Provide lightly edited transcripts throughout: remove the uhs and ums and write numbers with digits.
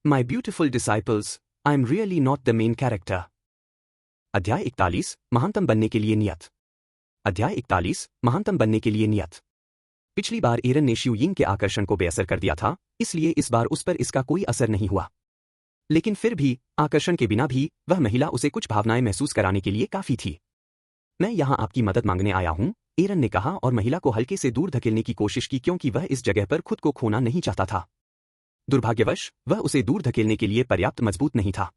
My beautiful disciples, I am really not the main character. अध्याय 41 महानतम बनने के लिए नियत। अध्याय 41 महानतम बनने के लिए नियत। पिछली बार एरन ने शिउ यिंग के आकर्षण को बेअसर कर दिया था, इसलिए इस बार उस पर इसका कोई असर नहीं हुआ। लेकिन फिर भी आकर्षण के बिना भी वह महिला उसे कुछ भावनाएं महसूस कराने के लिए काफी थी। मैं यहां आपकी मदद मांगने आया हूं, एरन ने कहा और महिला को हल्के से दूर धकेलने की कोशिश की क्योंकि वह इस जगह पर खुद को खोना नहीं चाहता था। दुर्भाग्यवश वह उसे दूर धकेलने के लिए पर्याप्त मजबूत नहीं था।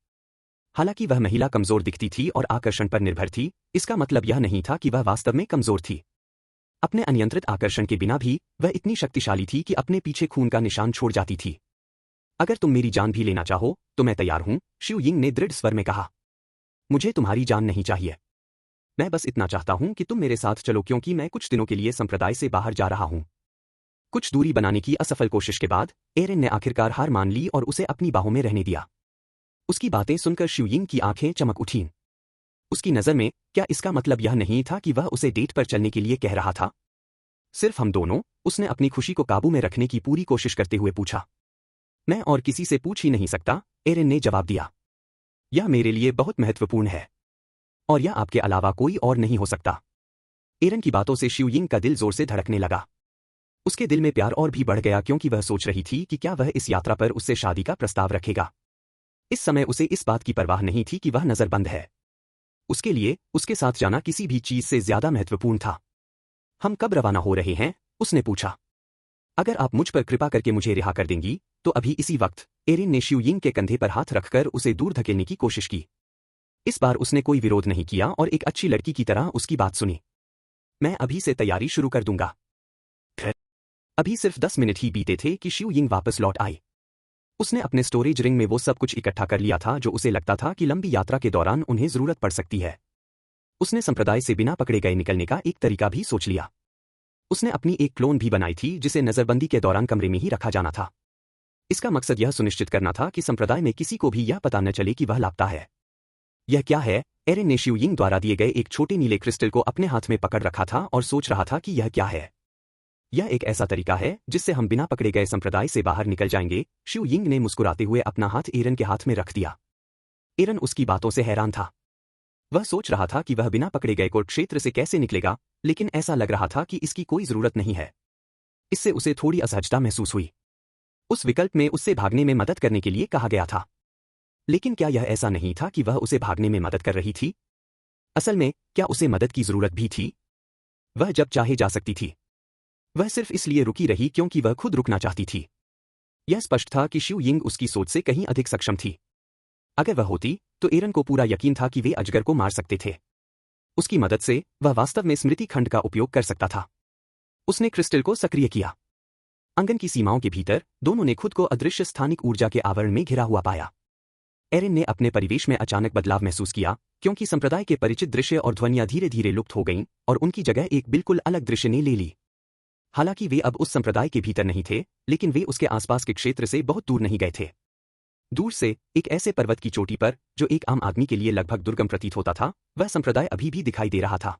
हालांकि वह महिला कमजोर दिखती थी और आकर्षण पर निर्भर थी, इसका मतलब यह नहीं था कि वह वास्तव में कमजोर थी। अपने अनियंत्रित आकर्षण के बिना भी वह इतनी शक्तिशाली थी कि अपने पीछे खून का निशान छोड़ जाती थी। अगर तुम मेरी जान भी लेना चाहो तो मैं तैयार हूं, शिउ यिंग ने दृढ़ स्वर में कहा। मुझे तुम्हारी जान नहीं चाहिए। मैं बस इतना चाहता हूं कि तुम मेरे साथ चलो क्योंकि मैं कुछ दिनों के लिए संप्रदाय से बाहर जा रहा हूं। कुछ दूरी बनाने की असफल कोशिश के बाद एरन ने आखिरकार हार मान ली और उसे अपनी बाहों में रहने दिया। उसकी बातें सुनकर शिउ यिंग की आंखें चमक उठीं। उसकी नजर में क्या इसका मतलब यह नहीं था कि वह उसे डेट पर चलने के लिए कह रहा था? सिर्फ हम दोनों, उसने अपनी खुशी को काबू में रखने की पूरी कोशिश करते हुए पूछा। मैं और किसी से पूछ ही नहीं सकता, एरन ने जवाब दिया। यह मेरे लिए बहुत महत्वपूर्ण है और यह आपके अलावा कोई और नहीं हो सकता। एरन की बातों से शिउ यिंग का दिल जोर से धड़कने लगा। उसके दिल में प्यार और भी बढ़ गया क्योंकि वह सोच रही थी कि क्या वह इस यात्रा पर उससे शादी का प्रस्ताव रखेगा। इस समय उसे इस बात की परवाह नहीं थी कि वह नजरबंद है। उसके लिए उसके साथ जाना किसी भी चीज से ज्यादा महत्वपूर्ण था। हम कब रवाना हो रहे हैं? उसने पूछा। अगर आप मुझ पर कृपा करके मुझे रिहा कर देंगी तो अभी इसी वक्त, एरन ने शिउ यिंग के कंधे पर हाथ रखकर उसे दूर धकेलने की कोशिश की। इस बार उसने कोई विरोध नहीं किया और एक अच्छी लड़की की तरह उसकी बात सुनी। मैं अभी से तैयारी शुरू कर दूंगा। अभी सिर्फ 10 मिनट ही बीते थे कि शिउ यिंग वापस लौट आई। उसने अपने स्टोरेज रिंग में वो सब कुछ इकट्ठा कर लिया था जो उसे लगता था कि लंबी यात्रा के दौरान उन्हें जरूरत पड़ सकती है। उसने संप्रदाय से बिना पकड़े गए निकलने का एक तरीका भी सोच लिया। उसने अपनी एक क्लोन भी बनाई थी जिसे नजरबंदी के दौरान कमरे में ही रखा जाना था। इसका मकसद यह सुनिश्चित करना था कि संप्रदाय में किसी को भी यह पता न चले कि वह लापता है। यह क्या है? एरन ने शिउ यिंग द्वारा दिए गए एक छोटे नीले क्रिस्टल को अपने हाथ में पकड़ रखा था और सोच रहा था कि यह क्या है। यह एक ऐसा तरीका है जिससे हम बिना पकड़े गए संप्रदाय से बाहर निकल जाएंगे। शिउ यिंग ने मुस्कुराते हुए अपना हाथ एरन के हाथ में रख दिया। एरन उसकी बातों से हैरान था। वह सोच रहा था कि वह बिना पकड़े गए कोर्ट क्षेत्र से कैसे निकलेगा, लेकिन ऐसा लग रहा था कि इसकी कोई जरूरत नहीं है। इससे उसे थोड़ी असहजता महसूस हुई। उस विकल्प में उससे भागने में मदद करने के लिए कहा गया था। लेकिन क्या यह ऐसा नहीं था कि वह उसे भागने में मदद कर रही थी? असल में क्या उसे मदद की जरूरत भी थी? वह जब चाहे जा सकती थी। वह सिर्फ इसलिए रुकी रही क्योंकि वह खुद रुकना चाहती थी। यह स्पष्ट था कि शिउ यिंग उसकी सोच से कहीं अधिक सक्षम थी। अगर वह होती तो एरन को पूरा यकीन था कि वे अजगर को मार सकते थे। उसकी मदद से वह वास्तव में स्मृति खंड का उपयोग कर सकता था। उसने क्रिस्टल को सक्रिय किया। आंगन की सीमाओं के भीतर दोनों ने खुद को अदृश्य स्थानिक ऊर्जा के आवरण में घिरा हुआ पाया। एरन ने अपने परिवेश में अचानक बदलाव महसूस किया क्योंकि संप्रदाय के परिचित दृश्य और ध्वनियां धीरे धीरे लुप्त हो गईं और उनकी जगह एक बिल्कुल अलग दृश्य ने ले ली। हालांकि वे अब उस संप्रदाय के भीतर नहीं थे, लेकिन वे उसके आसपास के क्षेत्र से बहुत दूर नहीं गए थे। दूर से एक ऐसे पर्वत की चोटी पर जो एक आम आदमी के लिए लगभग दुर्गम प्रतीत होता था, वह संप्रदाय अभी भी दिखाई दे रहा था।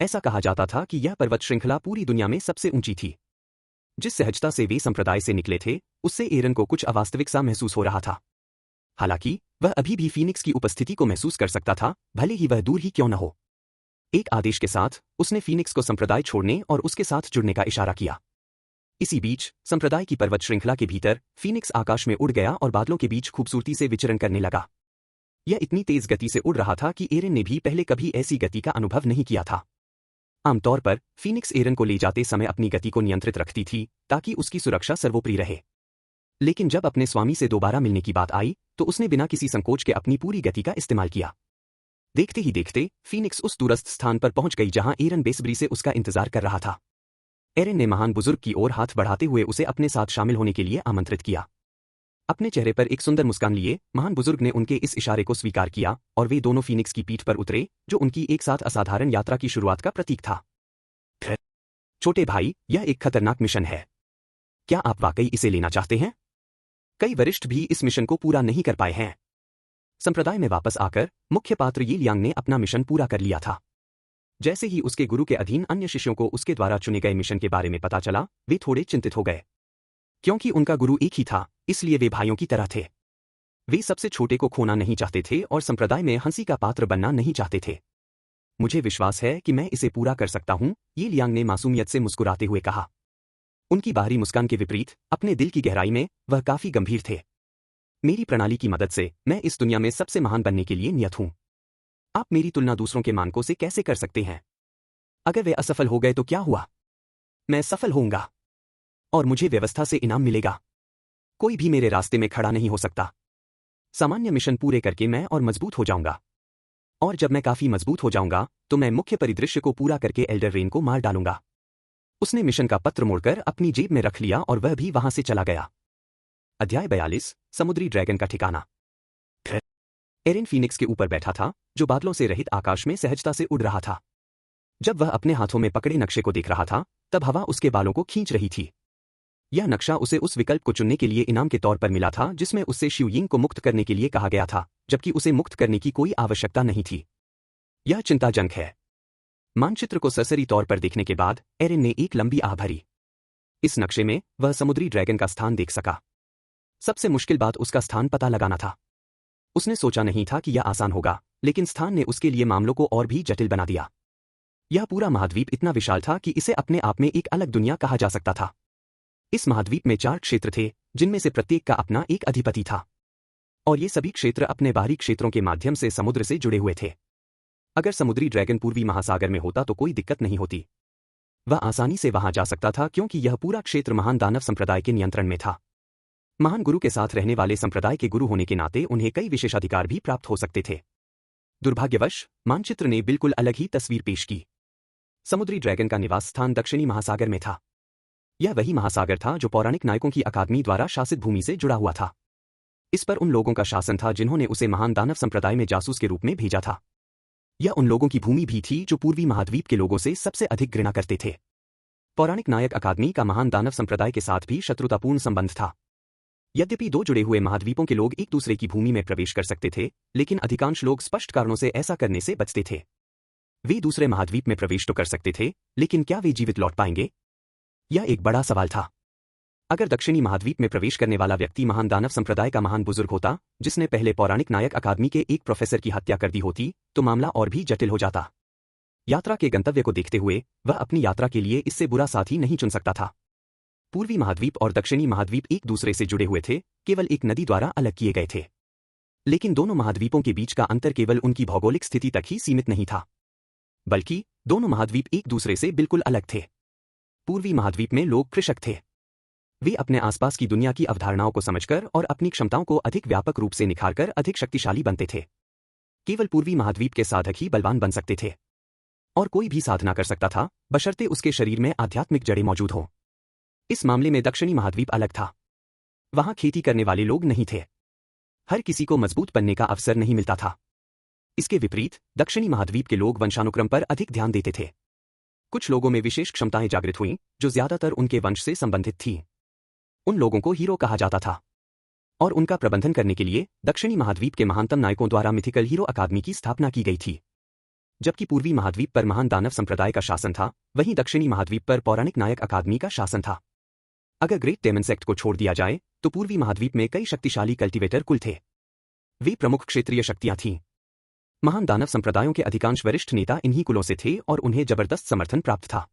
ऐसा कहा जाता था कि यह पर्वत श्रृंखला पूरी दुनिया में सबसे ऊंची थी। जिस सहजता से वे संप्रदाय से निकले थे, उससे एरन को कुछ अवास्तविक सा महसूस हो रहा था। हालांकि वह अभी भी फीनिक्स की उपस्थिति को महसूस कर सकता था, भले ही वह दूर ही क्यों न हो। एक आदेश के साथ उसने फीनिक्स को संप्रदाय छोड़ने और उसके साथ जुड़ने का इशारा किया। इसी बीच संप्रदाय की पर्वत श्रृंखला के भीतर फीनिक्स आकाश में उड़ गया और बादलों के बीच खूबसूरती से विचरण करने लगा। यह इतनी तेज गति से उड़ रहा था कि एरन ने भी पहले कभी ऐसी गति का अनुभव नहीं किया था। आमतौर पर फीनिक्स एरन को ले जाते समय अपनी गति को नियंत्रित रखती थी ताकि उसकी सुरक्षा सर्वोपरि रहे। लेकिन जब अपने स्वामी से दोबारा मिलने की बात आई तो उसने बिना किसी संकोच के अपनी पूरी गति का इस्तेमाल किया। देखते ही देखते फीनिक्स उस दूरस्थ स्थान पर पहुंच गई जहां एरन बेसब्री से उसका इंतजार कर रहा था। एरन ने महान बुजुर्ग की ओर हाथ बढ़ाते हुए उसे अपने साथ शामिल होने के लिए आमंत्रित किया। अपने चेहरे पर एक सुंदर मुस्कान लिए महान बुजुर्ग ने उनके इस इशारे को स्वीकार किया और वे दोनों फीनिक्स की पीठ पर उतरे, जो उनकी एक साथ असाधारण यात्रा की शुरुआत का प्रतीक था। छोटे भाई, यह एक खतरनाक मिशन है। क्या आप वाकई इसे लेना चाहते हैं? कई वरिष्ठ भी इस मिशन को पूरा नहीं कर पाए हैं। संप्रदाय में वापस आकर मुख्य पात्र यी लियांग ने अपना मिशन पूरा कर लिया था। जैसे ही उसके गुरु के अधीन अन्य शिष्यों को उसके द्वारा चुने गए मिशन के बारे में पता चला, वे थोड़े चिंतित हो गए। क्योंकि उनका गुरु एक ही था, इसलिए वे भाइयों की तरह थे। वे सबसे छोटे को खोना नहीं चाहते थे और संप्रदाय में हंसी का पात्र बनना नहीं चाहते थे। मुझे विश्वास है कि मैं इसे पूरा कर सकता हूं, ये लियांग ने मासूमियत से मुस्कुराते हुए कहा। उनकी बाहरी मुस्कान के विपरीत अपने दिल की गहराई में वह काफी गंभीर थे। मेरी प्रणाली की मदद से मैं इस दुनिया में सबसे महान बनने के लिए नियत हूं। आप मेरी तुलना दूसरों के मानकों से कैसे कर सकते हैं? अगर वे असफल हो गए तो क्या हुआ? मैं सफल होऊंगा और मुझे व्यवस्था से इनाम मिलेगा। कोई भी मेरे रास्ते में खड़ा नहीं हो सकता। सामान्य मिशन पूरे करके मैं और मजबूत हो जाऊंगा। और जब मैं काफी मजबूत हो जाऊंगा तो मैं मुख्य परिदृश्य को पूरा करके एल्डर रेन को मार डालूंगा। उसने मिशन का पत्र मोड़कर अपनी जेब में रख लिया और वह भी वहां से चला गया। अध्याय 42 समुद्री ड्रैगन का ठिकाना। एरिन फीनिक्स के ऊपर बैठा था, जो बादलों से रहित आकाश में सहजता से उड़ रहा था। जब वह अपने हाथों में पकड़े नक्शे को देख रहा था, तब हवा उसके बालों को खींच रही थी। यह नक्शा उसे उस विकल्प को चुनने के लिए इनाम के तौर पर मिला था जिसमें उससे शिव यिंग को मुक्त करने के लिए कहा गया था, जबकि उसे मुक्त करने की कोई आवश्यकता नहीं थी। यह चिंताजनक है। मानचित्र को सरसरी तौर पर देखने के बाद एरिन ने एक लंबी आह भरी। इस नक्शे में वह समुद्री ड्रैगन का स्थान देख सका। सबसे मुश्किल बात उसका स्थान पता लगाना था। उसने सोचा नहीं था कि यह आसान होगा, लेकिन स्थान ने उसके लिए मामलों को और भी जटिल बना दिया। यह पूरा महाद्वीप इतना विशाल था कि इसे अपने आप में एक अलग दुनिया कहा जा सकता था। इस महाद्वीप में 4 क्षेत्र थे, जिनमें से प्रत्येक का अपना एक अधिपति था। और ये सभी क्षेत्र अपने बाहरी क्षेत्रों के माध्यम से समुद्र से जुड़े हुए थे। अगर समुद्री ड्रैगन पूर्वी महासागर में होता तो कोई दिक्कत नहीं होती। वह आसानी से वहां जा सकता था क्योंकि यह पूरा क्षेत्र महान दानव संप्रदाय के नियंत्रण में था। महान गुरु के साथ रहने वाले संप्रदाय के गुरु होने के नाते उन्हें कई विशेषाधिकार भी प्राप्त हो सकते थे। दुर्भाग्यवश मानचित्र ने बिल्कुल अलग ही तस्वीर पेश की। समुद्री ड्रैगन का निवास स्थान दक्षिणी महासागर में था। यह वही महासागर था जो पौराणिक नायकों की अकादमी द्वारा शासित भूमि से जुड़ा हुआ था। इस पर उन लोगों का शासन था जिन्होंने उसे महान दानव संप्रदाय में जासूस के रूप में भेजा था। यह उन लोगों की भूमि भी थी जो पूर्वी महाद्वीप के लोगों से सबसे अधिक घृणा करते थे। पौराणिक नायक अकादमी का महान दानव संप्रदाय के साथ भी शत्रुतापूर्ण संबंध था। यद्यपि 2 जुड़े हुए महाद्वीपों के लोग एक दूसरे की भूमि में प्रवेश कर सकते थे, लेकिन अधिकांश लोग स्पष्ट कारणों से ऐसा करने से बचते थे। वे दूसरे महाद्वीप में प्रवेश तो कर सकते थे, लेकिन क्या वे जीवित लौट पाएंगे? यह एक बड़ा सवाल था। अगर दक्षिणी महाद्वीप में प्रवेश करने वाला व्यक्ति महान दानव संप्रदाय का महान बुजुर्ग होता, जिसने पहले पौराणिक नायक अकादमी के एक प्रोफेसर की हत्या कर दी होती, तो मामला और भी जटिल हो जाता। यात्रा के गंतव्य को देखते हुए वह अपनी यात्रा के लिए इससे बुरा साथी नहीं चुन सकता था। पूर्वी महाद्वीप और दक्षिणी महाद्वीप एक दूसरे से जुड़े हुए थे, केवल एक नदी द्वारा अलग किए गए थे। लेकिन दोनों महाद्वीपों के बीच का अंतर केवल उनकी भौगोलिक स्थिति तक ही सीमित नहीं था, बल्कि दोनों महाद्वीप एक दूसरे से बिल्कुल अलग थे। पूर्वी महाद्वीप में लोग कृषक थे। वे अपने आसपास की दुनिया की अवधारणाओं को समझकर और अपनी क्षमताओं को अधिक व्यापक रूप से निखारकर अधिक शक्तिशाली बनते थे। केवल पूर्वी महाद्वीप के साधक ही बलवान बन सकते थे, और कोई भी साधना कर सकता था, बशर्ते उसके शरीर में आध्यात्मिक जड़ें मौजूद हों। इस मामले में दक्षिणी महाद्वीप अलग था। वहां खेती करने वाले लोग नहीं थे। हर किसी को मजबूत बनने का अवसर नहीं मिलता था। इसके विपरीत दक्षिणी महाद्वीप के लोग वंशानुक्रम पर अधिक ध्यान देते थे। कुछ लोगों में विशेष क्षमताएं जागृत हुईं, जो ज्यादातर उनके वंश से संबंधित थीं। उन लोगों को हीरो कहा जाता था, और उनका प्रबंधन करने के लिए दक्षिणी महाद्वीप के महानतम नायकों द्वारा मिथिकल हीरो अकादमी की स्थापना की गई थी। जबकि पूर्वी महाद्वीप पर महान दानव संप्रदाय का शासन था, वहीं दक्षिणी महाद्वीप पर पौराणिक नायक अकादमी का शासन था। अगर ग्रेट डेमन सेक्ट को छोड़ दिया जाए तो पूर्वी महाद्वीप में कई शक्तिशाली कल्टीवेटर कुल थे। वे प्रमुख क्षेत्रीय शक्तियां थीं। महान दानव संप्रदायों के अधिकांश वरिष्ठ नेता इन्हीं कुलों से थे और उन्हें जबरदस्त समर्थन प्राप्त था।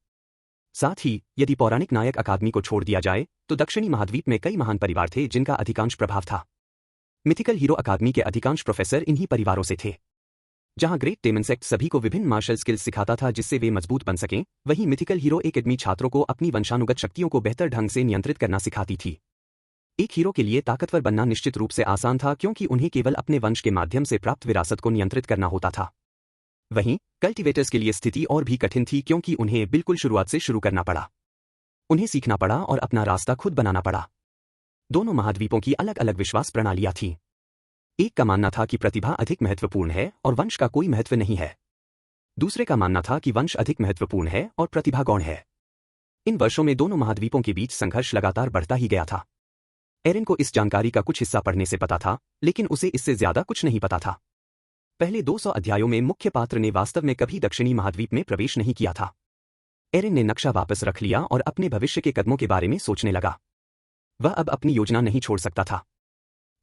साथ ही यदि पौराणिक नायक अकादमी को छोड़ दिया जाए तो दक्षिणी महाद्वीप में कई महान परिवार थे जिनका अधिकांश प्रभाव था। मिथिकल हीरो अकादमी के अधिकांश प्रोफेसर इन्हीं परिवारों से थे। जहां ग्रेट डेमन सेक्ट सभी को विभिन्न मार्शल स्किल्स सिखाता था जिससे वे मजबूत बन सकें, वहीं मिथिकल हीरो एकेडमी छात्रों को अपनी वंशानुगत शक्तियों को बेहतर ढंग से नियंत्रित करना सिखाती थी। एक हीरो के लिए ताकतवर बनना निश्चित रूप से आसान था क्योंकि उन्हें केवल अपने वंश के माध्यम से प्राप्त विरासत को नियंत्रित करना होता था। वहीं कल्टीवेटर्स के लिए स्थिति और भी कठिन थी क्योंकि उन्हें बिल्कुल शुरुआत से शुरू करना पड़ा। उन्हें सीखना पड़ा और अपना रास्ता खुद बनाना पड़ा। दोनों महाद्वीपों की अलग अलग विश्वास प्रणालियां थीं। एक का मानना था कि प्रतिभा अधिक महत्वपूर्ण है और वंश का कोई महत्व नहीं है। दूसरे का मानना था कि वंश अधिक महत्वपूर्ण है और प्रतिभा गौण है। इन वर्षों में दोनों महाद्वीपों के बीच संघर्ष लगातार बढ़ता ही गया था। एरिन को इस जानकारी का कुछ हिस्सा पढ़ने से पता था, लेकिन उसे इससे ज्यादा कुछ नहीं पता था। पहले 200 अध्यायों में मुख्य पात्र ने वास्तव में कभी दक्षिणी महाद्वीप में प्रवेश नहीं किया था। एरिन ने नक्शा वापस रख लिया और अपने भविष्य के कदमों के बारे में सोचने लगा। वह अब अपनी योजना नहीं छोड़ सकता था।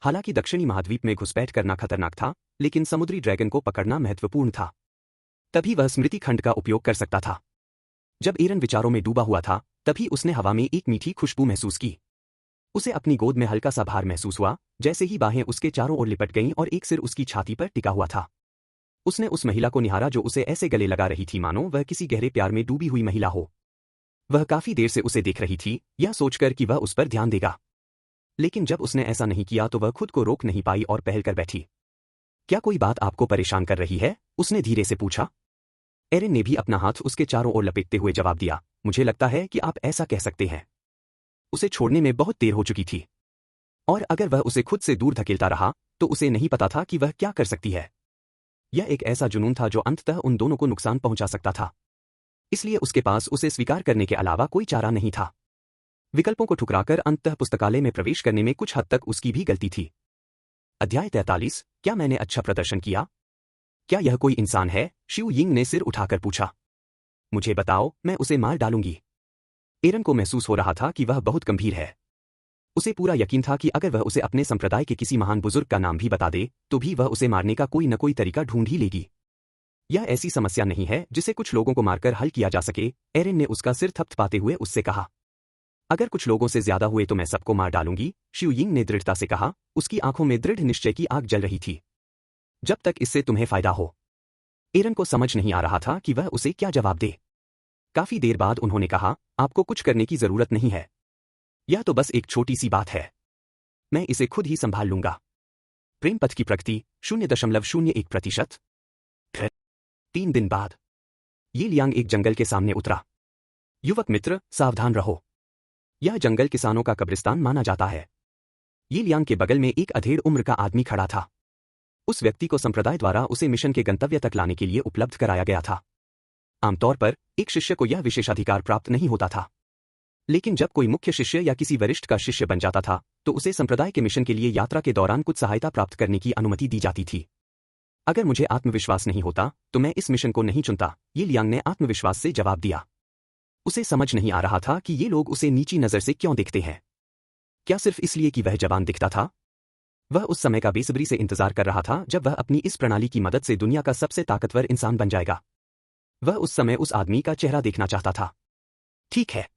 हालांकि दक्षिणी महाद्वीप में घुसपैठ करना खतरनाक था, लेकिन समुद्री ड्रैगन को पकड़ना महत्वपूर्ण था। तभी वह स्मृति खंड का उपयोग कर सकता था। जब एरन विचारों में डूबा हुआ था, तभी उसने हवा में एक मीठी खुशबू महसूस की। उसे अपनी गोद में हल्का सा भार महसूस हुआ, जैसे ही बाहें उसके चारों ओर लिपट गईं और एक सिर उसकी छाती पर टिका हुआ था। उसने उस महिला को निहारा जो उसे ऐसे गले लगा रही थी मानो वह किसी गहरे प्यार में डूबी हुई महिला हो। वह काफी देर से उसे देख रही थी, यह सोचकर कि वह उस पर ध्यान देगा। लेकिन जब उसने ऐसा नहीं किया तो वह खुद को रोक नहीं पाई और पहल कर बैठी। क्या कोई बात आपको परेशान कर रही है? उसने धीरे से पूछा। एरिन ने भी अपना हाथ उसके चारों ओर लपेटते हुए जवाब दिया, मुझे लगता है कि आप ऐसा कह सकते हैं। उसे छोड़ने में बहुत देर हो चुकी थी, और अगर वह उसे खुद से दूर धकेलता रहा तो उसे नहीं पता था कि वह क्या कर सकती है। यह एक ऐसा जुनून था जो अंततः उन दोनों को नुकसान पहुंचा सकता था। इसलिए उसके पास उसे स्वीकार करने के अलावा कोई चारा नहीं था। विकल्पों को ठुकराकर अंततः पुस्तकालय में प्रवेश करने में कुछ हद तक उसकी भी गलती थी। अध्याय 43। क्या मैंने अच्छा प्रदर्शन किया? क्या यह कोई इंसान है? शिव यिंग ने सिर उठाकर पूछा। मुझे बताओ, मैं उसे मार डालूंगी। एरन को महसूस हो रहा था कि वह बहुत गंभीर है। उसे पूरा यकीन था कि अगर वह उसे अपने संप्रदाय के किसी महान बुजुर्ग का नाम भी बता दे तो भी वह उसे मारने का कोई न कोई तरीका ढूंढ ही लेगी। यह ऐसी समस्या नहीं है जिसे कुछ लोगों को मारकर हल किया जा सके, एरन ने उसका सिर थपथपाते हुए उससे कहा। अगर कुछ लोगों से ज्यादा हुए तो मैं सबको मार डालूंगी, शिव यिंग ने दृढ़ता से कहा। उसकी आंखों में दृढ़ निश्चय की आग जल रही थी। जब तक इससे तुम्हें फायदा हो। एरन को समझ नहीं आ रहा था कि वह उसे क्या जवाब दे। काफी देर बाद उन्होंने कहा, आपको कुछ करने की जरूरत नहीं है। यह तो बस एक छोटी सी बात है। मैं इसे खुद ही संभाल लूंगा। प्रेम पथ की प्रगति 0.01%। 3 दिन बाद ये लियांग एक जंगल के सामने उतरा। युवक मित्र, सावधान रहो। यह जंगल किसानों का कब्रिस्तान माना जाता है। ये लियांग के बगल में एक अधेड़ उम्र का आदमी खड़ा था। उस व्यक्ति को संप्रदाय द्वारा उसे मिशन के गंतव्य तक लाने के लिए उपलब्ध कराया गया था। आमतौर पर एक शिष्य को यह विशेषाधिकार प्राप्त नहीं होता था, लेकिन जब कोई मुख्य शिष्य या किसी वरिष्ठ का शिष्य बन जाता था तो उसे संप्रदाय के मिशन के लिए यात्रा के दौरान कुछ सहायता प्राप्त करने की अनुमति दी जाती थी। अगर मुझे आत्मविश्वास नहीं होता तो मैं इस मिशन को नहीं चुनता, ये लियांग ने आत्मविश्वास से जवाब दिया। उसे समझ नहीं आ रहा था कि ये लोग उसे नीची नजर से क्यों देखते हैं। क्या सिर्फ इसलिए कि वह जवान दिखता था? वह उस समय का बेसब्री से इंतजार कर रहा था जब वह अपनी इस प्रणाली की मदद से दुनिया का सबसे ताकतवर इंसान बन जाएगा। वह उस समय उस आदमी का चेहरा देखना चाहता था। ठीक है,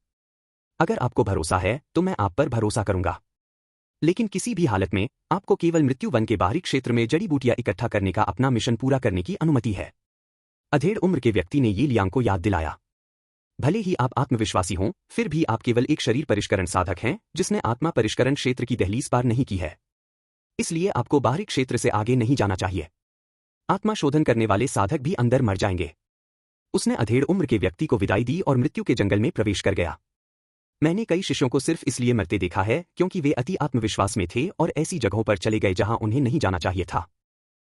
अगर आपको भरोसा है तो मैं आप पर भरोसा करूंगा, लेकिन किसी भी हालत में आपको केवल मृत्यु वन के बाहरी क्षेत्र में जड़ी बूटियां इकट्ठा करने का अपना मिशन पूरा करने की अनुमति है। अधेड़ उम्र के व्यक्ति ने ये लियांग को याद दिलाया। भले ही आप आत्मविश्वासी हों, फिर भी आप केवल एक शरीर परिष्करण साधक हैं जिसने आत्मा परिष्करण क्षेत्र की दहलीज पार नहीं की है। इसलिए आपको बाहरी क्षेत्र से आगे नहीं जाना चाहिए। आत्मा शोधन करने वाले साधक भी अंदर मर जाएंगे। उसने अधेड़ उम्र के व्यक्ति को विदाई दी और मृत्यु के जंगल में प्रवेश कर गया। मैंने कई शिष्यों को सिर्फ इसलिए मरते देखा है क्योंकि वे अति आत्मविश्वास में थे और ऐसी जगहों पर चले गए जहां उन्हें नहीं जाना चाहिए था।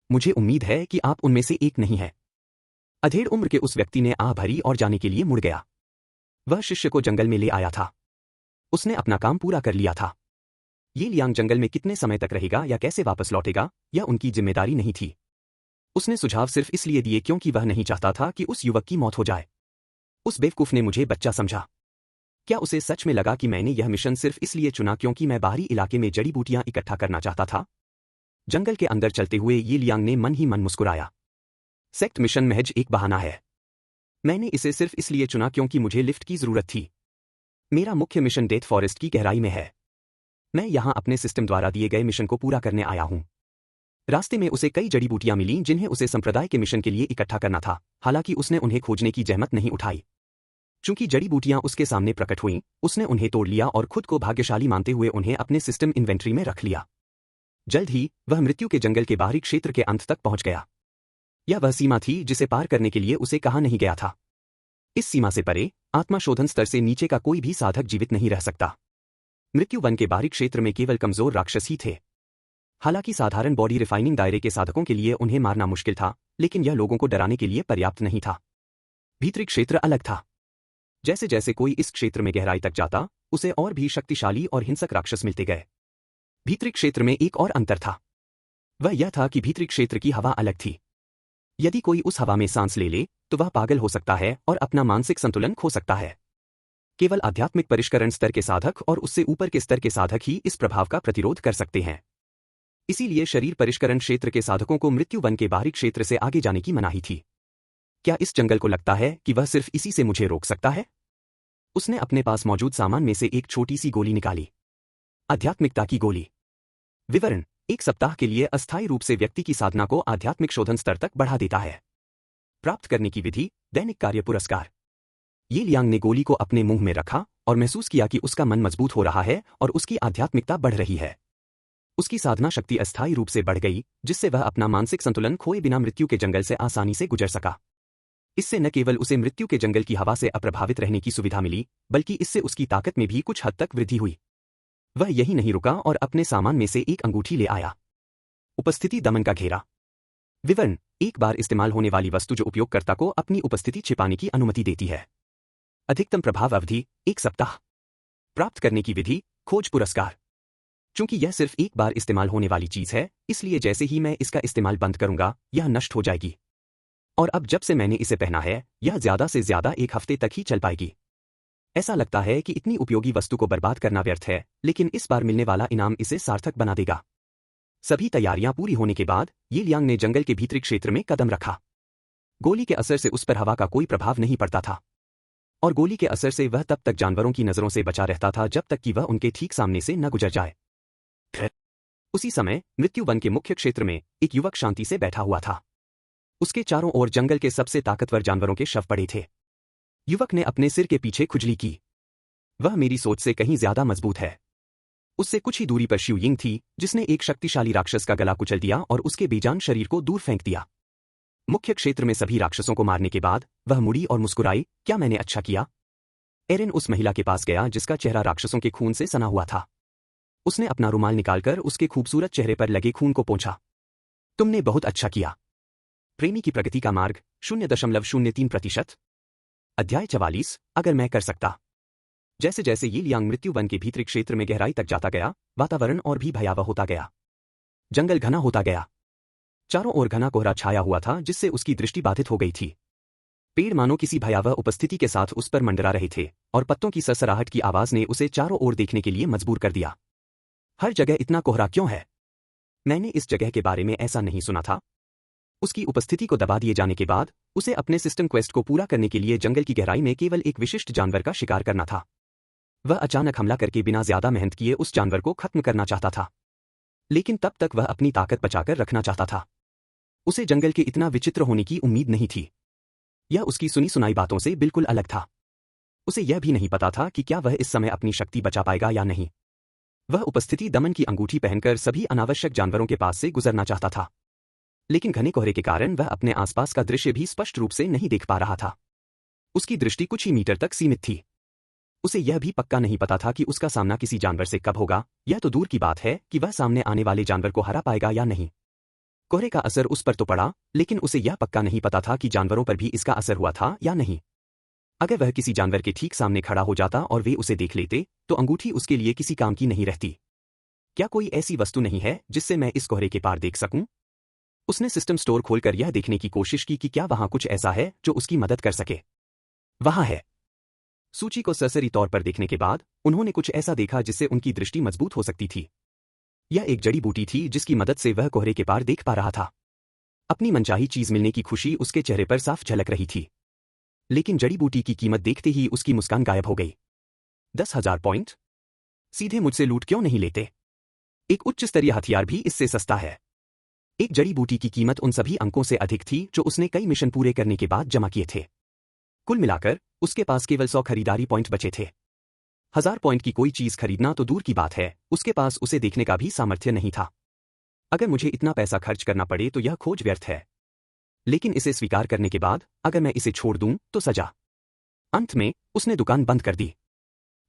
मुझे उम्मीद है कि आप उनमें से एक नहीं है। अधेड़ उम्र के उस व्यक्ति ने आह भरी और जाने के लिए मुड़ गया। वह शिष्य को जंगल में ले आया था। उसने अपना काम पूरा कर लिया था। ये लियांग जंगल में कितने समय तक रहेगा या कैसे वापस लौटेगा, यह उनकी जिम्मेदारी नहीं थी। उसने सुझाव सिर्फ इसलिए दिए क्योंकि वह नहीं चाहता था कि उस युवक की मौत हो जाए। उस बेवकूफ ने मुझे बच्चा समझा। क्या उसे सच में लगा कि मैंने यह मिशन सिर्फ इसलिए चुना क्योंकि मैं बाहरी इलाके में जड़ी बूटियां इकट्ठा करना चाहता था? जंगल के अंदर चलते हुए ये लियांग ने मन ही मन मुस्कुराया। सेक्ट मिशन महज एक बहाना है। मैंने इसे सिर्फ इसलिए चुना क्योंकि मुझे लिफ्ट की जरूरत थी। मेरा मुख्य मिशन डेथ फॉरेस्ट की गहराई में है। मैं यहां अपने सिस्टम द्वारा दिए गए मिशन को पूरा करने आया हूं। रास्ते में उसे कई जड़ी बूटियां मिलीं जिन्हें उसे संप्रदाय के मिशन के लिए इकट्ठा करना था, हालांकि उसने उन्हें खोजने की जहमत नहीं उठाई। चूंकि जड़ी बूटियां उसके सामने प्रकट हुईं, उसने उन्हें तोड़ लिया और खुद को भाग्यशाली मानते हुए उन्हें अपने सिस्टम इन्वेंट्री में रख लिया। जल्द ही वह मृत्यु के जंगल के बाहरी क्षेत्र के अंत तक पहुंच गया। यह वह सीमा थी जिसे पार करने के लिए उसे कहा नहीं गया था। इस सीमा से परे आत्मा शोधन स्तर से नीचे का कोई भी साधक जीवित नहीं रह सकता। मृत्यु वन के बाहरी क्षेत्र में केवल कमजोर राक्षस ही थे। हालांकि साधारण बॉडी रिफाइनिंग दायरे के साधकों के लिए उन्हें मारना मुश्किल था, लेकिन यह लोगों को डराने के लिए पर्याप्त नहीं था। भीतरी क्षेत्र अलग था। जैसे जैसे कोई इस क्षेत्र में गहराई तक जाता, उसे और भी शक्तिशाली और हिंसक राक्षस मिलते गए। भीतरी क्षेत्र में एक और अंतर था। वह यह था कि भीतरी क्षेत्र की हवा अलग थी। यदि कोई उस हवा में सांस ले ले तो वह पागल हो सकता है और अपना मानसिक संतुलन खो सकता है। केवल आध्यात्मिक परिष्करण स्तर के साधक और उससे ऊपर के स्तर के साधक ही इस प्रभाव का प्रतिरोध कर सकते हैं। इसीलिए शरीर परिष्करण क्षेत्र के साधकों को मृत्यु वन के बाहरी क्षेत्र से आगे जाने की मनाही थी। क्या इस जंगल को लगता है कि वह सिर्फ इसी से मुझे रोक सकता है? उसने अपने पास मौजूद सामान में से एक छोटी सी गोली निकाली। आध्यात्मिकता की गोली। विवरण: 1 सप्ताह के लिए अस्थायी रूप से व्यक्ति की साधना को आध्यात्मिक शोधन स्तर तक बढ़ा देता है। प्राप्त करने की विधि: दैनिक कार्य पुरस्कार। ये लियांग ने गोली को अपने मुंह में रखा और महसूस किया कि उसका मन मजबूत हो रहा है और उसकी आध्यात्मिकता बढ़ रही है। उसकी साधना शक्ति अस्थायी रूप से बढ़ गई, जिससे वह अपना मानसिक संतुलन खोए बिना मृत्यु के जंगल से आसानी से गुजर सका। इससे न केवल उसे मृत्यु के जंगल की हवा से अप्रभावित रहने की सुविधा मिली, बल्कि इससे उसकी ताकत में भी कुछ हद तक वृद्धि हुई। वह यही नहीं रुका और अपने सामान में से एक अंगूठी ले आया। उपस्थिति दमन का घेरा। विवरण: एक बार इस्तेमाल होने वाली वस्तु जो उपयोगकर्ता को अपनी उपस्थिति छिपाने की अनुमति देती है। अधिकतम प्रभाव अवधि: 1 सप्ताह। प्राप्त करने की विधि: खोज पुरस्कार। चूंकि यह सिर्फ एक बार इस्तेमाल होने वाली चीज है, इसलिए जैसे ही मैं इसका इस्तेमाल बंद करूंगा, यह नष्ट हो जाएगी। और अब जब से मैंने इसे पहना है, यह ज्यादा से ज्यादा 1 हफ्ते तक ही चल पाएगी। ऐसा लगता है कि इतनी उपयोगी वस्तु को बर्बाद करना व्यर्थ है, लेकिन इस बार मिलने वाला इनाम इसे सार्थक बना देगा। सभी तैयारियां पूरी होने के बाद ये लियांग ने जंगल के भीतरी क्षेत्र में कदम रखा। गोली के असर से उस पर हवा का कोई प्रभाव नहीं पड़ता था, और गोली के असर से वह तब तक जानवरों की नजरों से बचा रहता था जब तक कि वह उनके ठीक सामने से न गुजर जाए। उसी समय मृत्यु वन के मुख्य क्षेत्र में एक युवक शांति से बैठा हुआ था। उसके चारों ओर जंगल के सबसे ताकतवर जानवरों के शव पड़े थे। युवक ने अपने सिर के पीछे खुजली की। वह मेरी सोच से कहीं ज्यादा मजबूत है। उससे कुछ ही दूरी पर शिव यिंग थी, जिसने एक शक्तिशाली राक्षस का गला कुचल दिया और उसके बेजान शरीर को दूर फेंक दिया। मुख्य क्षेत्र में सभी राक्षसों को मारने के बाद वह मुड़ी और मुस्कुराई, क्या मैंने अच्छा किया? एरिन उस महिला के पास गया जिसका चेहरा राक्षसों के खून से सना हुआ था। उसने अपना रुमाल निकालकर उसके खूबसूरत चेहरे पर लगे खून को पोंछा। तुमने बहुत अच्छा किया। प्रेमी की प्रगति का मार्ग 0.03%। अध्याय 44। अगर मैं कर सकता। जैसे जैसे ये लियांग मृत्यु वन के भीतरी क्षेत्र में गहराई तक जाता गया, वातावरण और भी भयावह होता गया। जंगल घना होता गया। चारों ओर घना कोहरा छाया हुआ था, जिससे उसकी दृष्टि बाधित हो गई थी। पेड़ मानो किसी भयावह उपस्थिति के साथ उस पर मंडरा रहे थे, और पत्तों की सरसराहट की आवाज ने उसे चारों ओर देखने के लिए मजबूर कर दिया। हर जगह इतना कोहरा क्यों है? मैंने इस जगह के बारे में ऐसा नहीं सुना था। उसकी उपस्थिति को दबा दिए जाने के बाद उसे अपने सिस्टम क्वेस्ट को पूरा करने के लिए जंगल की गहराई में केवल एक विशिष्ट जानवर का शिकार करना था। वह अचानक हमला करके बिना ज्यादा मेहनत किए उस जानवर को खत्म करना चाहता था, लेकिन तब तक वह अपनी ताकत बचाकर रखना चाहता था। उसे जंगल के इतना विचित्र होने की उम्मीद नहीं थी। यह उसकी सुनी सुनाई बातों से बिल्कुल अलग था। उसे यह भी नहीं पता था कि क्या वह इस समय अपनी शक्ति बचा पाएगा या नहीं। वह उपस्थिति दमन की अंगूठी पहनकर सभी अनावश्यक जानवरों के पास से गुजरना चाहता था, लेकिन घने कोहरे के कारण वह अपने आसपास का दृश्य भी स्पष्ट रूप से नहीं देख पा रहा था। उसकी दृष्टि कुछ ही मीटर तक सीमित थी। उसे यह भी पक्का नहीं पता था कि उसका सामना किसी जानवर से कब होगा। यह तो दूर की बात है कि वह सामने आने वाले जानवर को हरा पाएगा या नहीं। कोहरे का असर उस पर तो पड़ा, लेकिन उसे यह पक्का नहीं पता था कि जानवरों पर भी इसका असर हुआ था या नहीं। अगर वह किसी जानवर के ठीक सामने खड़ा हो जाता और वे उसे देख लेते, तो अंगूठी उसके लिए किसी काम की नहीं रहती। क्या कोई ऐसी वस्तु नहीं है जिससे मैं इस कोहरे के पार देख सकूं? उसने सिस्टम स्टोर खोलकर यह देखने की कोशिश की कि क्या वहां कुछ ऐसा है जो उसकी मदद कर सके। वहां है। सूची को सरसरी तौर पर देखने के बाद उन्होंने कुछ ऐसा देखा जिससे उनकी दृष्टि मजबूत हो सकती थी। यह एक जड़ी बूटी थी जिसकी मदद से वह कोहरे के पार देख पा रहा था। अपनी मनचाही चीज मिलने की खुशी उसके चेहरे पर साफ झलक रही थी, लेकिन जड़ी बूटी की कीमत देखते ही उसकी मुस्कान गायब हो गई। 10,000 पॉइंट? सीधे मुझसे लूट क्यों नहीं लेते? एक उच्च स्तरीय हथियार भी इससे सस्ता है। एक जड़ी बूटी की कीमत उन सभी अंकों से अधिक थी जो उसने कई मिशन पूरे करने के बाद जमा किए थे। कुल मिलाकर उसके पास केवल 100 खरीदारी पॉइंट बचे थे। 1000 पॉइंट की कोई चीज खरीदना तो दूर की बात है, उसके पास उसे देखने का भी सामर्थ्य नहीं था। अगर मुझे इतना पैसा खर्च करना पड़े तो यह खोज व्यर्थ है, लेकिन इसे स्वीकार करने के बाद अगर मैं इसे छोड़ दूं तो सजा। अंत में उसने दुकान बंद कर दी।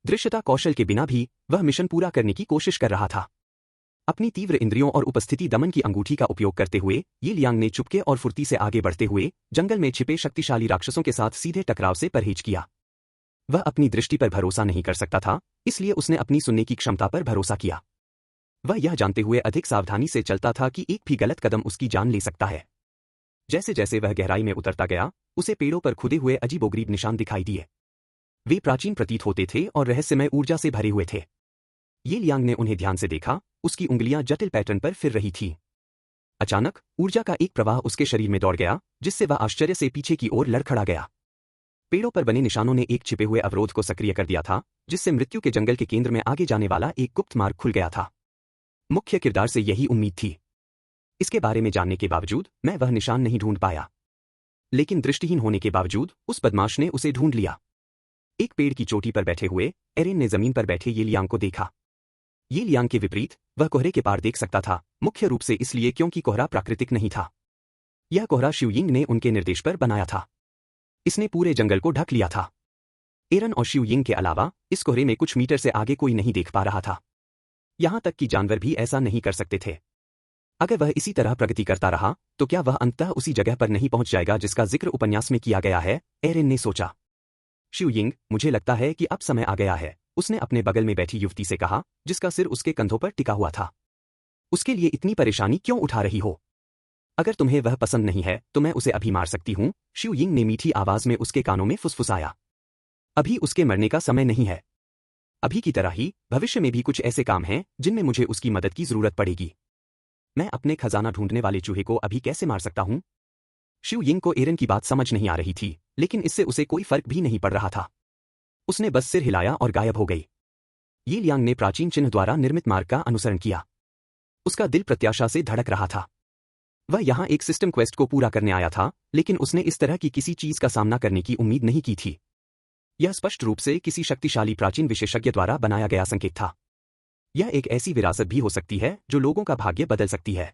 दृश्यता कौशल के बिना भी वह मिशन पूरा करने की कोशिश कर रहा था। अपनी तीव्र इंद्रियों और उपस्थिति दमन की अंगूठी का उपयोग करते हुए ये लियांग ने चुपके और फुर्ती से आगे बढ़ते हुए जंगल में छिपे शक्तिशाली राक्षसों के साथ सीधे टकराव से परहेज किया। वह अपनी दृष्टि पर भरोसा नहीं कर सकता था, इसलिए उसने अपनी सुनने की क्षमता पर भरोसा किया। वह यह जानते हुए अधिक सावधानी से चलता था कि एक भी गलत कदम उसकी जान ले सकता है। जैसे जैसे वह गहराई में उतरता गया, उसे पेड़ों पर खुदे हुए अजीबोगरीब निशान दिखाई दिए। वे प्राचीन प्रतीत होते थे और रहस्यमय ऊर्जा से भरे हुए थे। ये लियांग ने उन्हें ध्यान से देखा, उसकी उंगलियां जटिल पैटर्न पर फिर रही थीं। अचानक ऊर्जा का एक प्रवाह उसके शरीर में दौड़ गया, जिससे वह आश्चर्य से पीछे की ओर लड़खड़ा गया। पेड़ों पर बने निशानों ने एक छिपे हुए अवरोध को सक्रिय कर दिया था, जिससे मृत्यु के जंगल के केंद्र में आगे जाने वाला एक गुप्त मार्ग खुल गया था। मुख्य किरदार से यही उम्मीद थी। इसके बारे में जानने के बावजूद मैं वह निशान नहीं ढूंढ पाया, लेकिन दृष्टिहीन होने के बावजूद उस बदमाश ने उसे ढूंढ लिया। एक पेड़ की चोटी पर बैठे हुए एरेन ने जमीन पर बैठे ये लियांग को देखा। ये लियांग के विपरीत वह कोहरे के पार देख सकता था, मुख्य रूप से इसलिए क्योंकि कोहरा प्राकृतिक नहीं था। यह कोहरा शिवयिंग ने उनके निर्देश पर बनाया था। इसने पूरे जंगल को ढक लिया था। एरन और शिवयिंग के अलावा इस कोहरे में कुछ मीटर से आगे कोई नहीं देख पा रहा था। यहां तक कि जानवर भी ऐसा नहीं कर सकते थे। अगर वह इसी तरह प्रगति करता रहा तो क्या वह अंततः उसी जगह पर नहीं पहुंच जाएगा जिसका जिक्र उपन्यास में किया गया है, एरन ने सोचा। शिवयिंग, मुझे लगता है कि अब समय आ गया है, उसने अपने बगल में बैठी युवती से कहा, जिसका सिर उसके कंधों पर टिका हुआ था। उसके लिए इतनी परेशानी क्यों उठा रही हो? अगर तुम्हें वह पसंद नहीं है तो मैं उसे अभी मार सकती हूं, शिवयिंग ने मीठी आवाज में उसके कानों में फुसफुसाया। अभी उसके मरने का समय नहीं है। अभी की तरह ही भविष्य में भी कुछ ऐसे काम हैं जिनमें मुझे उसकी मदद की जरूरत पड़ेगी। मैं अपने खजाना ढूंढने वाले चूहे को अभी कैसे मार सकता हूं? शिवयिंग को एरन की बात समझ नहीं आ रही थी, लेकिन इससे उसे कोई फर्क भी नहीं पड़ रहा था। उसने बस सिर हिलाया और गायब हो गई। ये लियांग ने प्राचीन चिन्ह द्वारा निर्मित मार्ग का अनुसरण किया। उसका दिल प्रत्याशा से धड़क रहा था। वह यहां एक सिस्टम क्वेस्ट को पूरा करने आया था, लेकिन उसने इस तरह की किसी चीज का सामना करने की उम्मीद नहीं की थी। यह स्पष्ट रूप से किसी शक्तिशाली प्राचीन विशेषज्ञ द्वारा बनाया गया संकेत था। यह एक ऐसी विरासत भी हो सकती है जो लोगों का भाग्य बदल सकती है।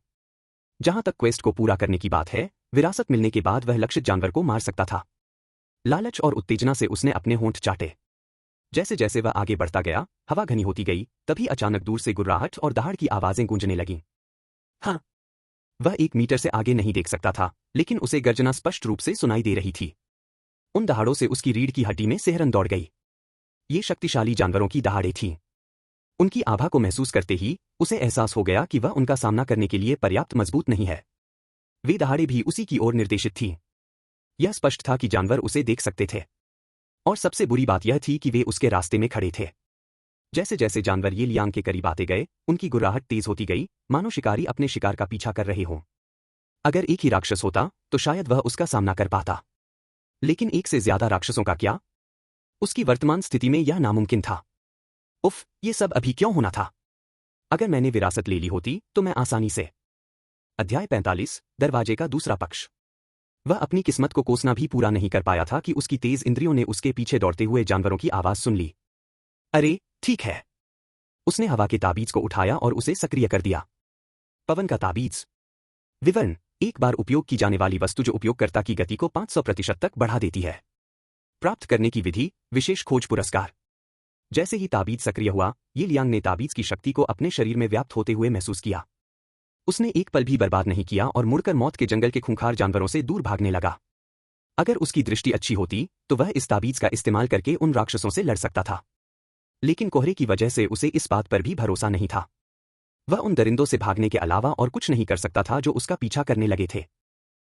जहां तक क्वेस्ट को पूरा करने की बात है, विरासत मिलने के बाद वह लक्षित जानवर को मार सकता था। लालच और उत्तेजना से उसने अपने होंठ चाटे। जैसे जैसे वह आगे बढ़ता गया, हवा घनी होती गई, तभी अचानक दूर से गुर्राहट और दहाड़ की आवाजें गूंजने लगीं। हाँ, वह 1 मीटर से आगे नहीं देख सकता था, लेकिन उसे गर्जना स्पष्ट रूप से सुनाई दे रही थी। उन दहाड़ों से उसकी रीढ़ की हड्डी में सिहरन दौड़ गई। ये शक्तिशाली जानवरों की दहाड़ें थीं। उनकी आभा को महसूस करते ही उसे एहसास हो गया कि वह उनका सामना करने के लिए पर्याप्त मजबूत नहीं है। वे दहाड़ें भी उसी की ओर निर्देशित थीं। यह स्पष्ट था कि जानवर उसे देख सकते थे। और सबसे बुरी बात यह थी कि वे उसके रास्ते में खड़े थे। जैसे जैसे जानवर ये लियांग के करीब आते गए, उनकी गुर्राहट तेज होती गई, मानो शिकारी अपने शिकार का पीछा कर रहे हों। अगर एक ही राक्षस होता तो शायद वह उसका सामना कर पाता, लेकिन एक से ज्यादा राक्षसों का क्या? उसकी वर्तमान स्थिति में यह नामुमकिन था। उफ, ये सब अभी क्यों होना था? अगर मैंने विरासत ले ली होती तो मैं आसानी से। अध्याय 45, दरवाजे का दूसरा पक्ष। वह अपनी किस्मत को कोसना भी पूरा नहीं कर पाया था कि उसकी तेज इंद्रियों ने उसके पीछे दौड़ते हुए जानवरों की आवाज सुन ली। अरे, ठीक है। उसने हवा के ताबीज को उठाया और उसे सक्रिय कर दिया। पवन का ताबीज। विवरण: एक बार उपयोग की जाने वाली वस्तु जो उपयोगकर्ता की गति को 500% तक बढ़ा देती है। प्राप्त करने की विधि: विशेष खोज पुरस्कार। जैसे ही ताबीज सक्रिय हुआ, ये लियांग ने ताबीज की शक्ति को अपने शरीर में व्याप्त होते हुए महसूस किया। उसने एक पल भी बर्बाद नहीं किया और मुड़कर मौत के जंगल के खूंखार जानवरों से दूर भागने लगा। अगर उसकी दृष्टि अच्छी होती तो वह इस ताबीज का इस्तेमाल करके उन राक्षसों से लड़ सकता था, लेकिन कोहरे की वजह से उसे इस बात पर भी भरोसा नहीं था। वह उन दरिंदों से भागने के अलावा और कुछ नहीं कर सकता था जो उसका पीछा करने लगे थे।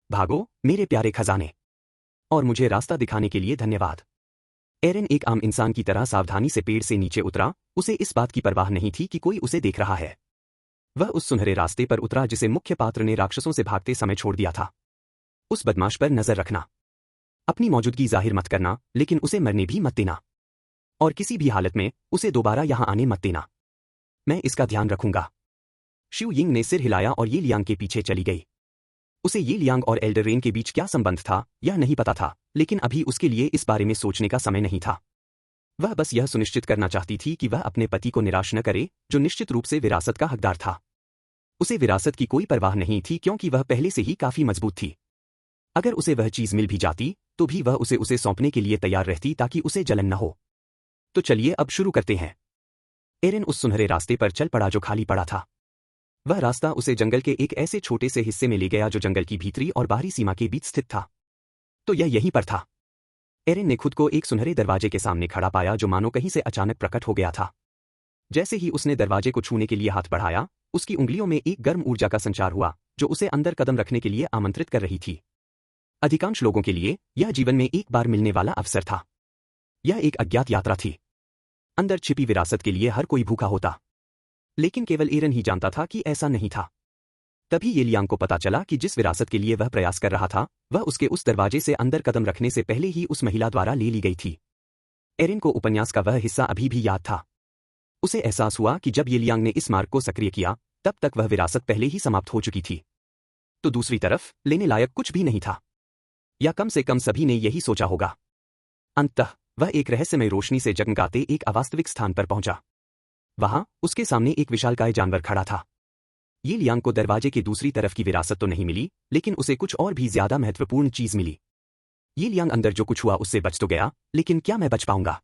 भागो मेरे प्यारे खजाने, और मुझे रास्ता दिखाने के लिए धन्यवाद। एरन एक आम इंसान की तरह सावधानी से पेड़ से नीचे उतरा। उसे इस बात की परवाह नहीं थी कि कोई उसे देख रहा है। वह उस सुनहरे रास्ते पर उतरा जिसे मुख्य पात्र ने राक्षसों से भागते समय छोड़ दिया था। उस बदमाश पर नजर रखना। अपनी मौजूदगी जाहिर मत करना, लेकिन उसे मरने भी मत देना। और किसी भी हालत में उसे दोबारा यहां आने मत देना। मैं इसका ध्यान रखूंगा। शिवयिंग ने सिर हिलाया और ये लियांग के पीछे चली गई। उसे ये लियांग और एल्डररेन के बीच क्या संबंध था, यह नहीं पता था, लेकिन अभी उसके लिए इस बारे में सोचने का समय नहीं था। वह बस यह सुनिश्चित करना चाहती थी कि वह अपने पति को निराश न करे, जो निश्चित रूप से विरासत का हकदार था। उसे विरासत की कोई परवाह नहीं थी क्योंकि वह पहले से ही काफी मजबूत थी। अगर उसे वह चीज मिल भी जाती तो भी वह उसे सौंपने के लिए तैयार रहती ताकि उसे जलन न हो। तो चलिए अब शुरू करते हैं। एरन उस सुनहरे रास्ते पर चल पड़ा जो खाली पड़ा था। वह रास्ता उसे जंगल के एक ऐसे छोटे से हिस्से में ले गया जो जंगल की भीतरी और बाहरी सीमा के बीच स्थित था। तो यह यहीं पर था। एरन ने खुद को एक सुनहरे दरवाजे के सामने खड़ा पाया जो मानो कहीं से अचानक प्रकट हो गया था। जैसे ही उसने दरवाजे को छूने के लिए हाथ बढ़ाया, उसकी उंगलियों में एक गर्म ऊर्जा का संचार हुआ जो उसे अंदर कदम रखने के लिए आमंत्रित कर रही थी। अधिकांश लोगों के लिए यह जीवन में एक बार मिलने वाला अवसर था। यह एक अज्ञात यात्रा थी। अंदर छिपी विरासत के लिए हर कोई भूखा होता। लेकिन केवल एरन ही जानता था कि ऐसा नहीं था। तभी ये लियांग को पता चला कि जिस विरासत के लिए वह प्रयास कर रहा था, वह उसके उस दरवाजे से अंदर कदम रखने से पहले ही उस महिला द्वारा ले ली गई थी। एरिन को उपन्यास का वह हिस्सा अभी भी याद था। उसे एहसास हुआ कि जब ये लियांग ने इस मार्ग को सक्रिय किया, तब तक वह विरासत पहले ही समाप्त हो चुकी थी। तो दूसरी तरफ लेने लायक कुछ भी नहीं था, या कम से कम सभी ने यही सोचा होगा। अंततः वह एक रहस्यमय रोशनी से जगमगाते एक अवास्तविक स्थान पर पहुंचा। वहां उसके सामने एक विशालकाय जानवर खड़ा था। ये लियांग को दरवाजे के दूसरी तरफ की विरासत तो नहीं मिली, लेकिन उसे कुछ और भी ज्यादा महत्वपूर्ण चीज मिली। ये लियांग अंदर जो कुछ हुआ उससे बच तो गया, लेकिन क्या मैं बच पाऊंगा?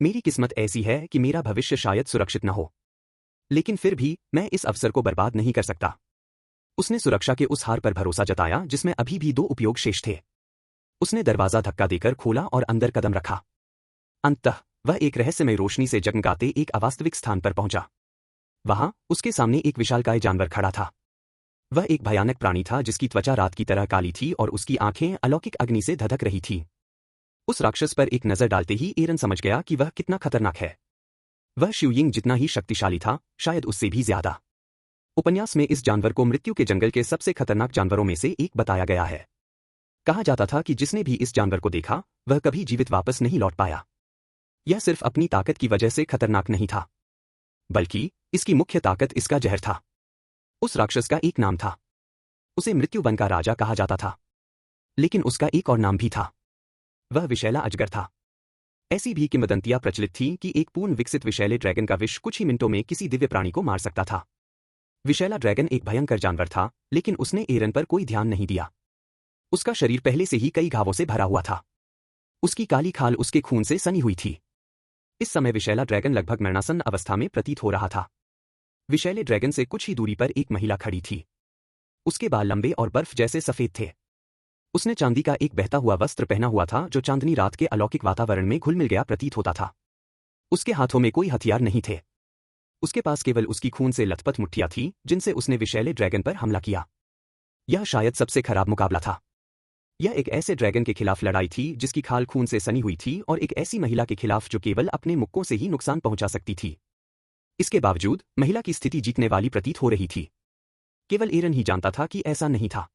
मेरी किस्मत ऐसी है कि मेरा भविष्य शायद सुरक्षित न हो, लेकिन फिर भी मैं इस अवसर को बर्बाद नहीं कर सकता। उसने सुरक्षा के उस हार पर भरोसा जताया जिसमें अभी भी 2 उपयोग शेष थे। उसने दरवाजा धक्का देकर खोला और अंदर कदम रखा। अंततः वह एक रहस्यमय रोशनी से जगमगाते एक अवास्तविक स्थान पर पहुंचा। वहां उसके सामने एक विशालकाय जानवर खड़ा था। वह एक भयानक प्राणी था जिसकी त्वचा रात की तरह काली थी और उसकी आंखें अलौकिक अग्नि से धधक रही थीं। उस राक्षस पर एक नजर डालते ही एरन समझ गया कि वह कितना खतरनाक है। वह शिवयिंग जितना ही शक्तिशाली था, शायद उससे भी ज्यादा। उपन्यास में इस जानवर को मृत्यु के जंगल के सबसे खतरनाक जानवरों में से एक बताया गया है। कहा जाता था कि जिसने भी इस जानवर को देखा, वह कभी जीवित वापस नहीं लौट पाया। यह सिर्फ अपनी ताकत की वजह से खतरनाक नहीं था, बल्कि इसकी मुख्य ताकत इसका जहर था। उस राक्षस का एक नाम था। उसे मृत्यु वन का राजा कहा जाता था। लेकिन उसका एक और नाम भी था। वह विषैला अजगर था। ऐसी भी किंवदंतियां प्रचलित थीं कि एक पूर्ण विकसित विषैले ड्रैगन का विष कुछ ही मिनटों में किसी दिव्य प्राणी को मार सकता था। विषैला ड्रैगन एक भयंकर जानवर था, लेकिन उसने एरन पर कोई ध्यान नहीं दिया। उसका शरीर पहले से ही कई घावों से भरा हुआ था। उसकी काली खाल उसके खून से सनी हुई थी। इस समय विषैला ड्रैगन लगभग मरणासन्न अवस्था में प्रतीत हो रहा था। विषैले ड्रैगन से कुछ ही दूरी पर एक महिला खड़ी थी। उसके बाल लंबे और बर्फ जैसे सफेद थे। उसने चांदी का एक बहता हुआ वस्त्र पहना हुआ था जो चांदनी रात के अलौकिक वातावरण में घुल मिल गया प्रतीत होता था। उसके हाथों में कोई हथियार नहीं थे। उसके पास केवल उसकी खून से लथपथ मुट्ठियां थीं जिनसे उसने विषैले ड्रैगन पर हमला किया। यह शायद सबसे खराब मुकाबला था। यह एक ऐसे ड्रैगन के खिलाफ लड़ाई थी जिसकी खाल खून से सनी हुई थी और एक ऐसी महिला के खिलाफ जो केवल अपने मुक्कों से ही नुकसान पहुंचा सकती थी। इसके बावजूद महिला की स्थिति जीतने वाली प्रतीत हो रही थी। केवल एरन ही जानता था कि ऐसा नहीं था।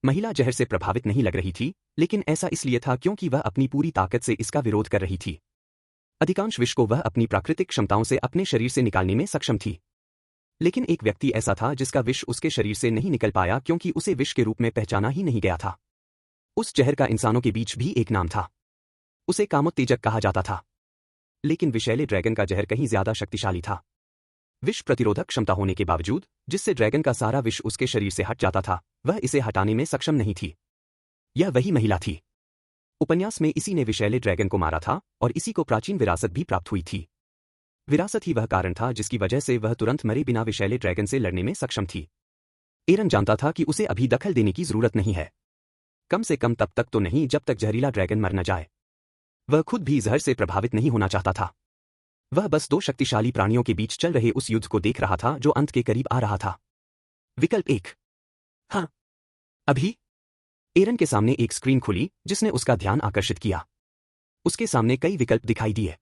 महिला जहर से प्रभावित नहीं लग रही थी, लेकिन ऐसा इसलिए था क्योंकि वह अपनी पूरी ताकत से इसका विरोध कर रही थी। अधिकांश विष को वह अपनी प्राकृतिक क्षमताओं से अपने शरीर से निकालने में सक्षम थी। लेकिन एक व्यक्ति ऐसा था जिसका विष उसके शरीर से नहीं निकल पाया क्योंकि उसे विष के रूप में पहचाना ही नहीं गया था। उस जहर का इंसानों के बीच भी एक नाम था। उसे कामोत्तेजक कहा जाता था। लेकिन विषैले ड्रैगन का जहर कहीं ज्यादा शक्तिशाली था। विष प्रतिरोधक क्षमता होने के बावजूद, जिससे ड्रैगन का सारा विष उसके शरीर से हट जाता था, वह इसे हटाने में सक्षम नहीं थी। यह वही महिला थी। उपन्यास में इसी ने विषैले ड्रैगन को मारा था और इसी को प्राचीन विरासत भी प्राप्त हुई थी। विरासत ही वह कारण था जिसकी वजह से वह तुरंत मरे बिना विषैले ड्रैगन से लड़ने में सक्षम थी। एरन जानता था कि उसे अभी दखल देने की जरूरत नहीं है। कम से कम तब तक तो नहीं जब तक जहरीला ड्रैगन मर न जाए। वह खुद भी जहर से प्रभावित नहीं होना चाहता था। वह बस 2 शक्तिशाली प्राणियों के बीच चल रहे उस युद्ध को देख रहा था जो अंत के करीब आ रहा था। विकल्प 1। हाँ, अभी। एरन के सामने एक स्क्रीन खुली जिसने उसका ध्यान आकर्षित किया। उसके सामने कई विकल्प दिखाई दिए।